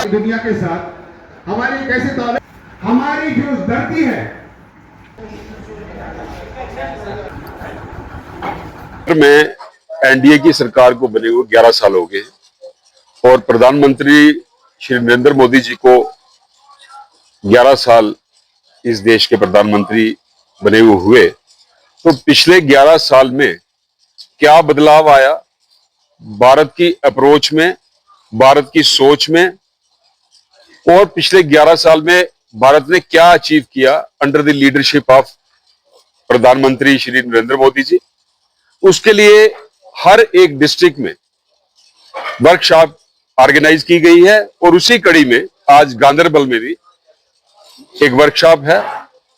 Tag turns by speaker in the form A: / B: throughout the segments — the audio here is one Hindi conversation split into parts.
A: दुनिया के साथ हमारी कैसे ताल्लुक, हमारी जो धरती है।
B: में एनडीए की सरकार को बने हुए 11 साल हो गए और प्रधानमंत्री श्री नरेंद्र मोदी जी को 11 साल इस देश के प्रधानमंत्री बने हुए, तो पिछले 11 साल में क्या बदलाव आया भारत की अप्रोच में, भारत की सोच में, और पिछले 11 साल में भारत ने क्या अचीव किया अंडर द लीडरशिप ऑफ प्रधानमंत्री श्री नरेंद्र मोदी जी। उसके लिए हर एक डिस्ट्रिक्ट में वर्कशॉप ऑर्गेनाइज की गई है और उसी कड़ी में आज गांधरबल में भी एक वर्कशॉप है।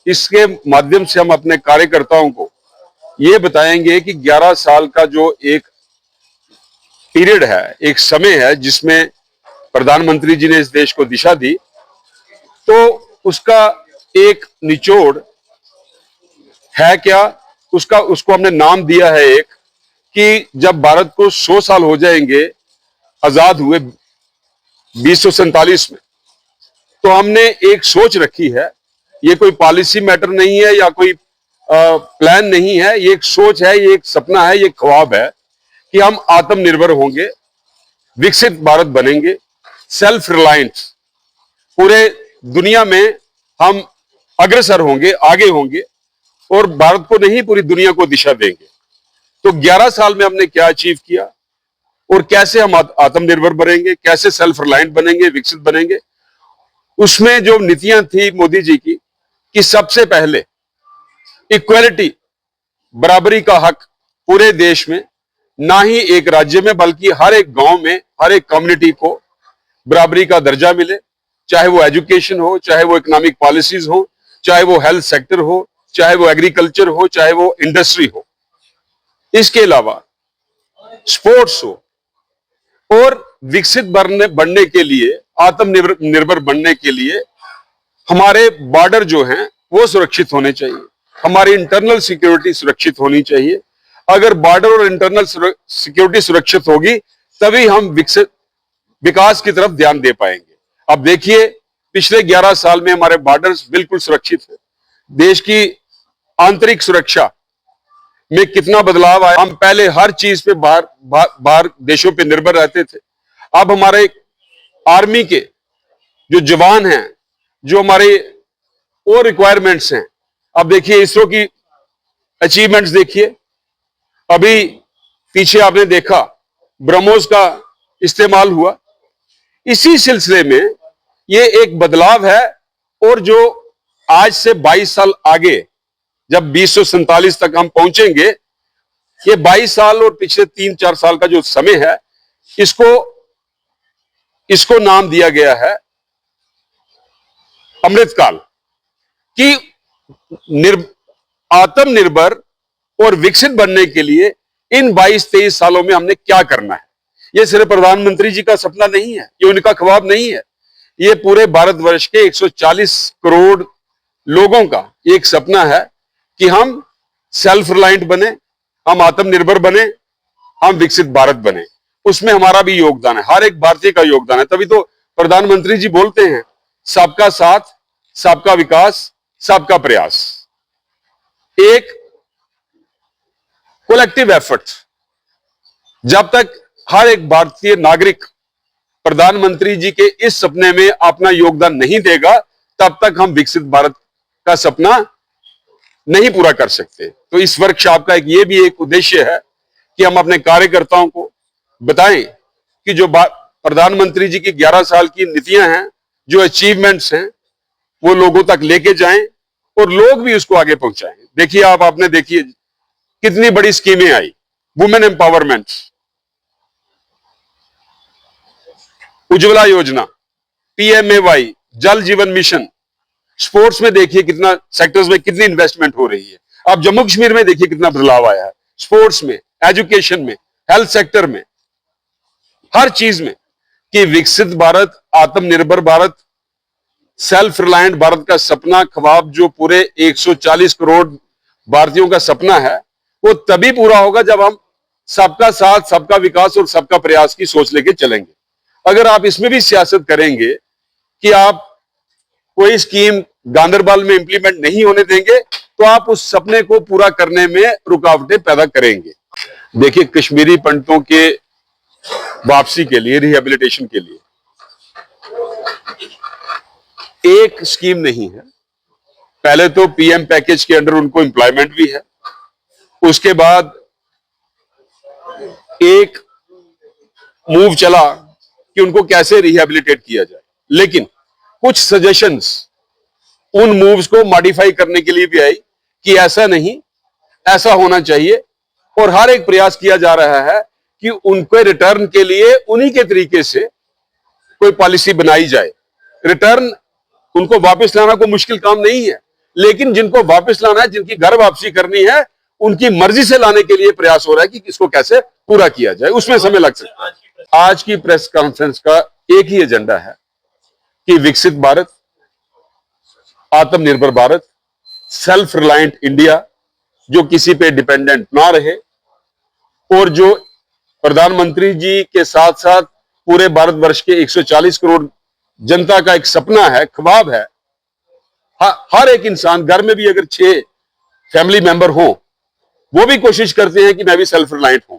B: इसके माध्यम से हम अपने कार्यकर्ताओं को ये बताएंगे कि 11 साल का जो एक पीरियड है, एक समय है जिसमें प्रधानमंत्री जी ने इस देश को दिशा दी, तो उसका एक निचोड़ है क्या, उसको हमने नाम दिया है एक, कि जब भारत को 100 साल हो जाएंगे आजाद हुए 1947 में, तो हमने एक सोच रखी है। ये कोई पॉलिसी मैटर नहीं है या कोई प्लान नहीं है, ये एक सोच है, ये एक सपना है, ये ख्वाब है कि हम आत्मनिर्भर होंगे, विकसित भारत बनेंगे, सेल्फ रिलायंट, पूरे दुनिया में हम अग्रसर होंगे, आगे होंगे और भारत को नहीं पूरी दुनिया को दिशा देंगे। तो 11 साल में हमने क्या अचीव किया और कैसे हम आत्मनिर्भर बनेंगे, कैसे सेल्फ रिलायंट बनेंगे, विकसित बनेंगे। उसमें जो नीतियां थी मोदी जी की कि सबसे पहले इक्वालिटी, बराबरी का हक पूरे देश में, ना ही एक राज्य में बल्कि हर एक गांव में, हर एक कम्युनिटी को बराबरी का दर्जा मिले, चाहे वो एजुकेशन हो, चाहे वो इकोनॉमिक पॉलिसीज हो, चाहे वो हेल्थ सेक्टर हो, चाहे वो एग्रीकल्चर हो, चाहे वो इंडस्ट्री हो। इसके अलावा स्पोर्ट्स हो, और विकसित बनने के लिए, आत्मनिर्भर बनने के लिए हमारे बॉर्डर जो हैं वो सुरक्षित होने चाहिए, हमारी इंटरनल सिक्योरिटी सुरक्षित होनी चाहिए। अगर बॉर्डर और इंटरनल सिक्योरिटी सुरक्षित होगी तभी हम विकास की तरफ ध्यान दे पाएंगे। अब देखिए पिछले 11 साल में हमारे बॉर्डर्स बिल्कुल सुरक्षित है, देश की आंतरिक सुरक्षा में कितना बदलाव आया। हम पहले हर चीज पे बाहर देशों पे निर्भर रहते थे, अब हमारे आर्मी के जो जवान हैं, जो हमारे और रिक्वायरमेंट्स हैं, अब देखिए इसरो की अचीवमेंट्स देखिए, अभी पीछे आपने देखा ब्रह्मोस का इस्तेमाल हुआ। इसी सिलसिले में ये एक बदलाव है, और जो आज से 22 साल आगे जब 2047 तक हम पहुंचेंगे, ये 22 साल और पिछले 3-4 साल का जो समय है, इसको नाम दिया गया है अमृतकाल, कि आत्मनिर्भर और विकसित बनने के लिए इन 22-23 सालों में हमने क्या करना है। ये सिर्फ प्रधानमंत्री जी का सपना नहीं है, ये उनका ख्वाब नहीं है, ये पूरे भारतवर्ष के 140 करोड़ लोगों का एक सपना है कि हम सेल्फ रिलायंट बने, हम आत्मनिर्भर बने, हम विकसित भारत बने। उसमें हमारा भी योगदान है, हर एक भारतीय का योगदान है। तभी तो प्रधानमंत्री जी बोलते हैं सबका साथ, सबका विकास, सबका प्रयास, एक कोलेक्टिव एफर्ट। जब तक हर एक भारतीय नागरिक प्रधानमंत्री जी के इस सपने में अपना योगदान नहीं देगा, तब तक हम विकसित भारत का सपना नहीं पूरा कर सकते। तो इस वर्कशॉप का ये भी एक उद्देश्य है कि हम अपने कार्यकर्ताओं को बताएं कि जो प्रधानमंत्री जी की 11 साल की नीतियां हैं, जो अचीवमेंट्स हैं, वो लोगों तक लेके जाएं और लोग भी उसको आगे पहुंचाएं। देखिए आपने देखिए कितनी बड़ी स्कीमें आई, वुमेन एम्पावरमेंट, उज्ज्वला योजना, पीएमएवाई, जल जीवन मिशन। स्पोर्ट्स में देखिए कितना, सेक्टर्स में कितनी इन्वेस्टमेंट हो रही है। अब जम्मू कश्मीर में देखिए कितना बदलाव आया है, स्पोर्ट्स में, एजुकेशन में, हेल्थ सेक्टर में, हर चीज में, कि विकसित भारत, आत्मनिर्भर भारत, सेल्फ रिलायंट भारत का सपना, ख्वाब जो पूरे 140 करोड़ भारतीयों का सपना है, वो तभी पूरा होगा जब हम सबका साथ, सबका विकास और सबका प्रयास की सोच लेके चलेंगे। अगर आप इसमें भी सियासत करेंगे कि आप कोई स्कीम गांदरबल में इंप्लीमेंट नहीं होने देंगे, तो आप उस सपने को पूरा करने में रुकावटें पैदा करेंगे। देखिए, कश्मीरी पंडितों के वापसी के लिए, रिहेबिलिटेशन के लिए एक स्कीम नहीं है। पहले तो पीएम पैकेज के अंडर उनको एम्प्लॉयमेंट भी है, उसके बाद एक मूव चला कि उनको कैसे रिहेबिलिटेट किया जाए, लेकिन कुछ सजेशंस उन मूव्स को मॉडिफाई करने के लिए भी आई कि ऐसा नहीं, ऐसा होना चाहिए, और हर एक प्रयास किया जा रहा है कि उनके रिटर्न के लिए उन्हीं के तरीके से कोई पॉलिसी बनाई जाए। रिटर्न, उनको वापस लाना कोई मुश्किल काम नहीं है, लेकिन जिनको वापस लाना है, जिनकी घर वापसी करनी है, उनकी मर्जी से लाने के लिए प्रयास हो रहा है कि इसको कैसे पूरा किया जाए। उसमें समय लग सकता है। आज की प्रेस कॉन्फ्रेंस का एक ही एजेंडा है कि विकसित भारत, आत्मनिर्भर भारत, सेल्फ रिलायंट इंडिया, जो किसी पे डिपेंडेंट ना रहे, और जो प्रधानमंत्री जी के साथ साथ पूरे भारतवर्ष के 140 करोड़ जनता का एक सपना है, ख्वाब है। हर एक इंसान, घर में भी अगर 6 फैमिली मेंबर हो, वो भी कोशिश करते हैं कि मैं भी सेल्फ रिलायंट हूं,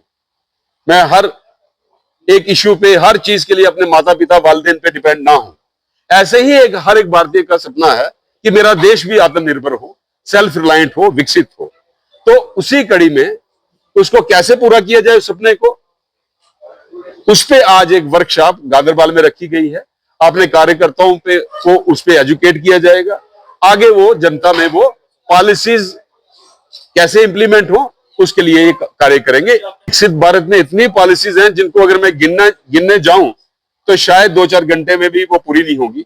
B: मैं हर एक इश्यू पे, हर चीज के लिए अपने माता पिता, वालिदैन पे डिपेंड ना हो। ऐसे ही हर एक भारतीय का सपना है कि मेरा देश भी आत्मनिर्भर हो, सेल्फ रिलायंट हो, विकसित हो। तो उसी कड़ी में उसको कैसे पूरा किया जाए, उस सपने को, उस पे आज एक वर्कशॉप गांदरबल में रखी गई है। अपने कार्यकर्ताओं पे को उस पे एजुकेट किया जाएगा। आगे वो जनता में वो पॉलिसीज कैसे इंप्लीमेंट हो, उसके लिए ये कार्य करेंगे। विकसित भारत में इतनी पॉलिसीज हैं जिनको अगर मैं गिनने जाऊं तो शायद 2-4 घंटे में भी वो पूरी नहीं होगी।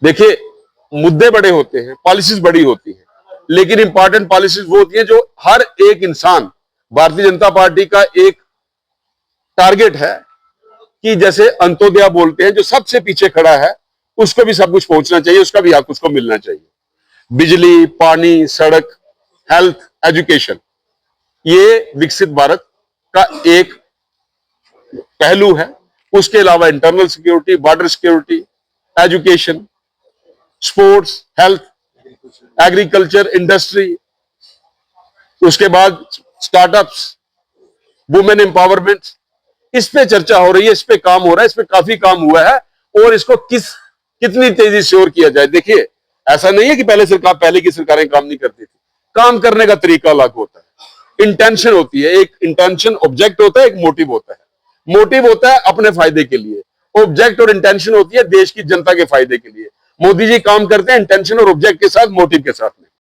B: देखिए, मुद्दे बड़े होते हैं, पॉलिसीज बड़ी होती हैं, लेकिन इंपॉर्टेंट पॉलिसीज वो होती हैं जो हर एक इंसान, भारतीय जनता पार्टी का एक टारगेट है कि जैसे अंत्योदय बोलते हैं, जो सबसे पीछे खड़ा है उसको भी सब कुछ पहुंचना चाहिए, उसका भी हक उसको मिलना चाहिए। बिजली, पानी, सड़क, हेल्थ, एजुकेशन, ये विकसित भारत का एक पहलू है। उसके अलावा internal security, border security, education, sports, health, agriculture, industry, उसके बाद स्टार्टअप्स, वुमेन एम्पावरमेंट, इस पे चर्चा हो रही है, इस पे काम हो रहा है, इस पे काफी काम हुआ है, और इसको कितनी तेजी से और किया जाए। देखिए, ऐसा नहीं है कि पहले की सरकारें काम नहीं करती थी, काम करने का तरीका अलग होता है, इंटेंशन होती है। एक इंटेंशन ऑब्जेक्ट होता है, एक मोटिव होता है। मोटिव होता है अपने फायदे के लिए, ऑब्जेक्ट और इंटेंशन होती है देश की जनता के फायदे के लिए। मोदी जी काम करते हैं इंटेंशन और ऑब्जेक्ट के साथ, मोटिव के साथ में।